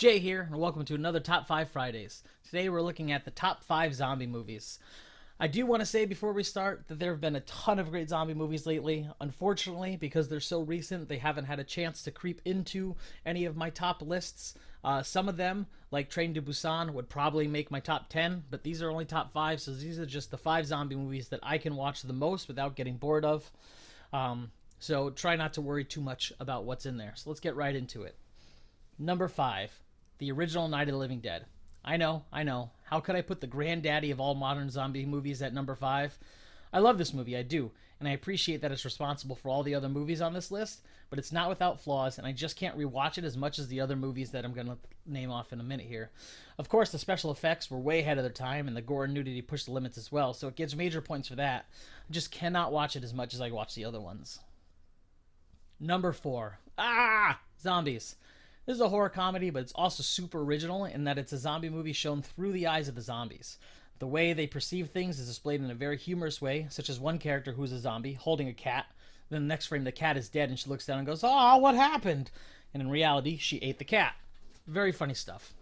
Jay here, and welcome to another Top 5 Fridays. Today we're looking at the top 5 zombie movies. I do want to say before we start that there have been a ton of great zombie movies lately. Unfortunately, because they're so recent, they haven't had a chance to creep into any of my top lists. Some of them, like Train to Busan, would probably make my top 10, but these are only top 5, so these are just the 5 zombie movies that I can watch the most without getting bored of. So try not to worry too much about what's in there. So let's get right into it. Number 5, the original Night of the Living Dead. I know. How could I put the granddaddy of all modern zombie movies at number 5? I love this movie, I do, and I appreciate that it's responsible for all the other movies on this list, but it's not without flaws, and I just can't rewatch it as much as the other movies that I'm going to name off in a minute here. Of course, the special effects were way ahead of their time, and the gore and nudity pushed the limits as well, so it gets major points for that. I just cannot watch it as much as I watch the other ones. Number 4. Zombies. This is a horror comedy, but it's also super original in that it's a zombie movie shown through the eyes of the zombies. The way they perceive things is displayed in a very humorous way, such as one character who's a zombie holding a cat. Then the next frame, the cat is dead, and she looks down and goes, "Oh, what happened?" And in reality, she ate the cat. Very funny stuff.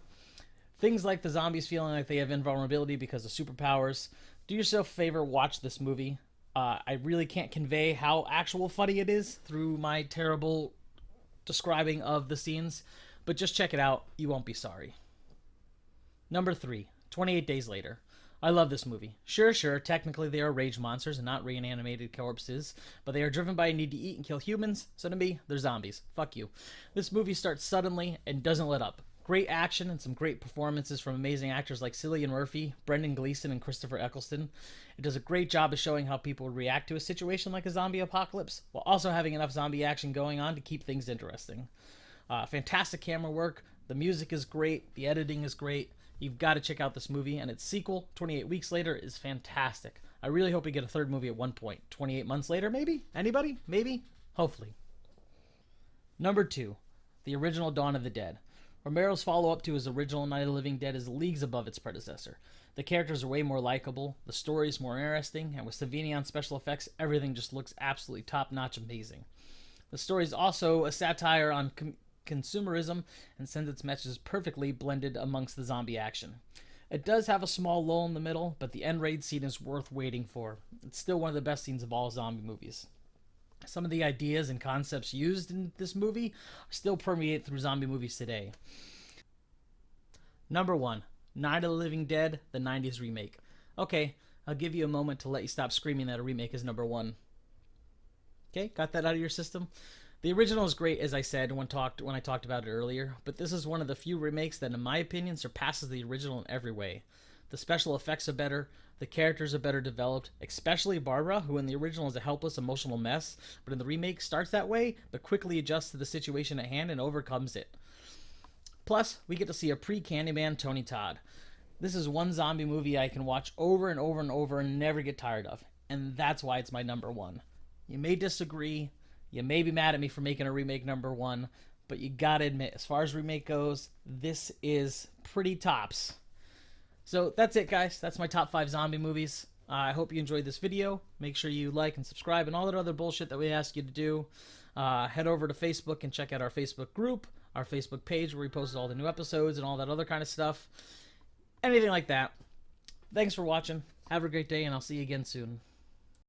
Things like the zombies feeling like they have invulnerability because of superpowers. Do yourself a favor, watch this movie. I really can't convey how actual funny it is through my terrible describing of the scenes, but just check it out. You won't be sorry. Number 3, 28 Days Later. I love this movie. Sure, technically they are rage monsters and not reanimated corpses, but they are driven by a need to eat and kill humans, so to me, they're zombies. Fuck you. This movie starts suddenly and doesn't let up. Great action and some great performances from amazing actors like Cillian Murphy, Brendan Gleeson, and Christopher Eccleston. It does a great job of showing how people would react to a situation like a zombie apocalypse, while also having enough zombie action going on to keep things interesting. Fantastic camera work, the music is great, the editing is great. You've got to check out this movie, and its sequel, 28 Weeks Later, is fantastic. I really hope we get a third movie at one point. 28 months later, maybe? Anybody? Maybe? Hopefully. Number 2, the original Dawn of the Dead. Romero's follow-up to his original Night of the Living Dead is leagues above its predecessor. The characters are way more likable, the story is more interesting, and with Savini on special effects, everything just looks absolutely top-notch amazing. The story is also a satire on consumerism and sends its messages perfectly blended amongst the zombie action. It does have a small lull in the middle, but the end raid scene is worth waiting for. It's still one of the best scenes of all zombie movies. Some of the ideas and concepts used in this movie still permeate through zombie movies today. Number 1, Night of the Living Dead, the 90s remake. Okay, I'll give you a moment to let you stop screaming that a remake is number 1. Okay, got that out of your system? The original is great, as I said when I talked about it earlier, but this is one of the few remakes that, in my opinion, surpasses the original in every way. The special effects are better, the characters are better developed, especially Barbara, who in the original is a helpless, emotional mess, but in the remake starts that way, but quickly adjusts to the situation at hand and overcomes it. Plus, we get to see a pre-Candyman Tony Todd. This is one zombie movie I can watch over and over and over and never get tired of, and that's why it's my number 1. You may disagree, you may be mad at me for making a remake number 1, but you gotta admit, as far as remake goes, this is pretty tops. So that's it, guys. That's my top 5 zombie movies. I hope you enjoyed this video. Make sure you like and subscribe and all that other bullshit that we ask you to do. Head over to Facebook and check out our Facebook group, our Facebook page where we post all the new episodes and all that other kind of stuff. Anything like that. Thanks for watching. Have a great day, and I'll see you again soon.